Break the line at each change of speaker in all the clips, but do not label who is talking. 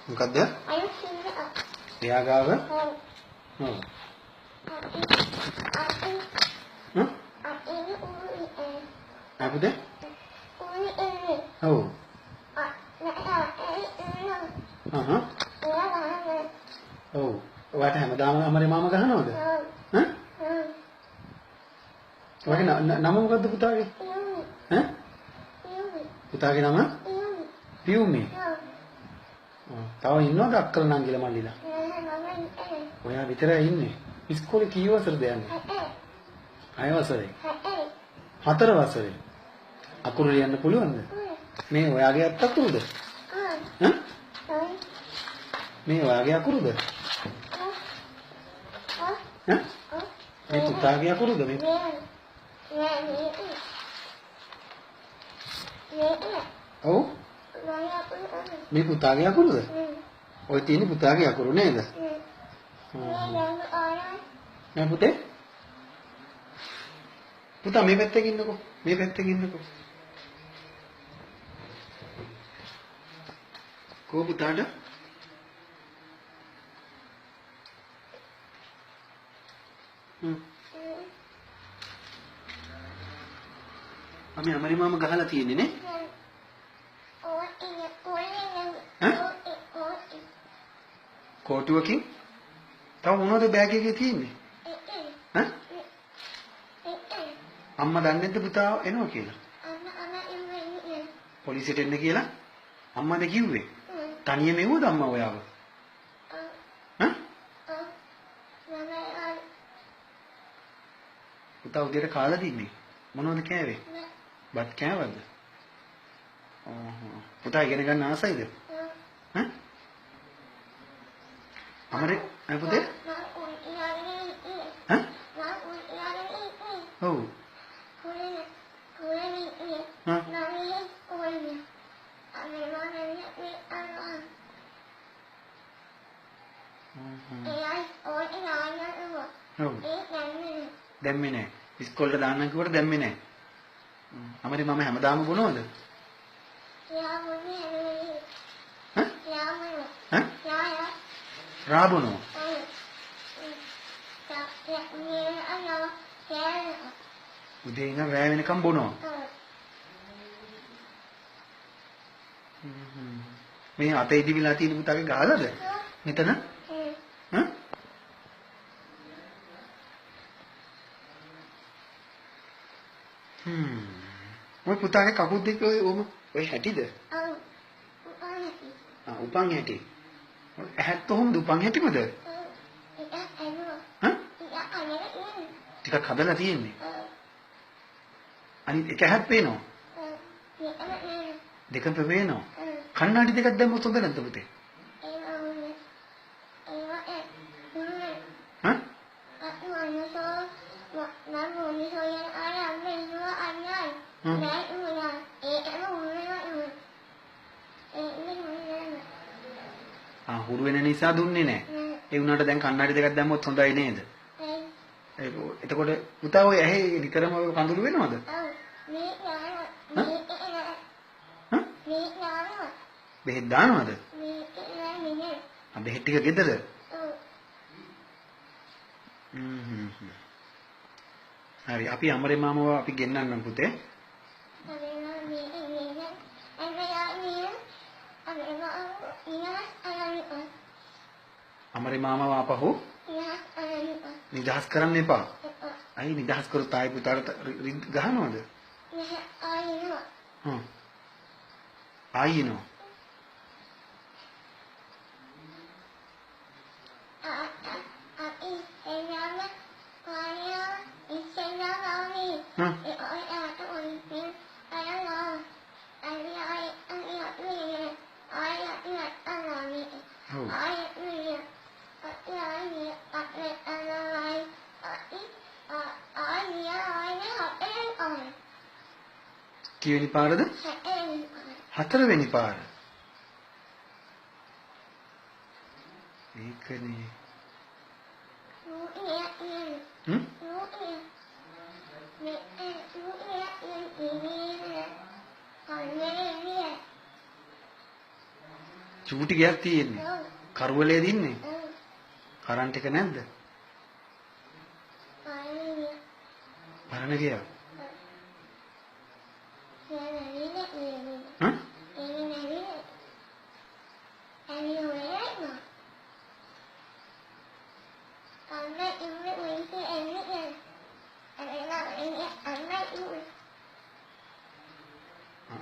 මොකද්ද? එයා ගාව? ඔව්. අපුද? ඔව්. ඔව්. ඔයාට හැමදාම අමරේ මාමා ගහනවද? ඈ? ඔයාගේ නම මොකද්ද පුතාගේ? ඈ? පුතාගේ නම? පියුමි. තව ඉන්නවද අක්කල නංගිලා මල්ලිලා? ඔයා විතරයි ඉන්නේ. ඉස්කෝලේ කී වසරද යන්නේ? 6 වසරේ. 4 වසරේ. අකුරු ලියන්න පුළුවන්ද? මේ ඔයාගේ අකුරුද? ඈ? මේ ඔයාගේ අකුරුද? ඈ? මේ පුතාගේ අකුරුද මේ? ඔව්. මේ පුතාගේ අකුරුද? ඔය තියෙන පුතාගේ අකුරු නේද? නෑ පුතේ. පුතා මේ පැත්තේ ඉන්නකෝ. මේ පැත්තේ ඉන්නකෝ. කෝ පුතාට? අමරි මාමා ගහලා තියෙන්නේ නේ? කොටුවකින්? තව මොනවද බෑග් එකේ තියෙන්නේ? ඈ? අම්මා දන්නේ නැද්ද පුතා එනවා කියලා? පොලිසියට එන්න කියලා? අම්මාද කිව්වේ? තනියම එවුවද අම්මා ඔයාව? ඈ? පුතා උදේට කාලා දින්නේ? මොනවද කෑවේ? බත් කෑවද? පුතා ඉගෙන ගන්න ආසයිද? ඈ? අමරේ පුතේ? ඈ? ඔව්. දැම්මේ නැහැ. ඉස්කෝලේට දාන්නම් කිව්වට දැම්මේ නැහැ. අමරි මම හැමදාම බොනවද? රාබුණෝ. උදේ ඉඳන් රැ වෙනකම් බොනවා. මේ අතේ දිවිලා තියෙන පුතාගේ ගහලාද? මෙතන? ඔය පුතාගේ කකුල් දෙක ඔය හැටිද? උපන් හැටි. ඇහත් කොහොමද උපන් හැටිමද? ටිකක් හදලා තියෙන්නේ. අනිත් එක ඇහත් පේනවා. දෙකම පේනවා. කණ්ණාඩි දෙකක් දැම්මොත් හොඳ නැද්ද පුතේ? හුරු වෙන නිසා දුන්නේ නැහැ. ඒ වුණාට දැන් කණ්ණාඩි දෙකක් දැම්මොත් හොඳයි නේද? එතකොට පුතා ඔය ඇහි නිතරම ඔය කඳුළු වෙනවද? බෙහෙත් දානවද? බෙහෙත් ටික ගෙදර? හරි අපි අමරේ මාමව අපි ගෙන්නන්නම් පුතේ. අමරේ මාමව ආපහු නිදහස් කරන්න එපා. අයි නිදහස් කරොත් ආයි පුතාට ගහනවද? ආයිනෝ. කීවෙනි පාරද? 4 වෙනි පාර. ඒකනේ. චූටි ගයක් තියෙන්නේ. කරුවලේ දින්නේ. කරන්ට් එක නැද්ද? පරණ ගියා. හ්ම්?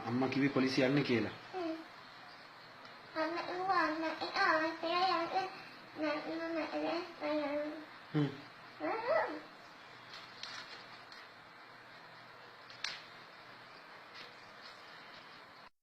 අම්මා කිව්වේ පොලිසිය යන්න කියලා. හ්ම්.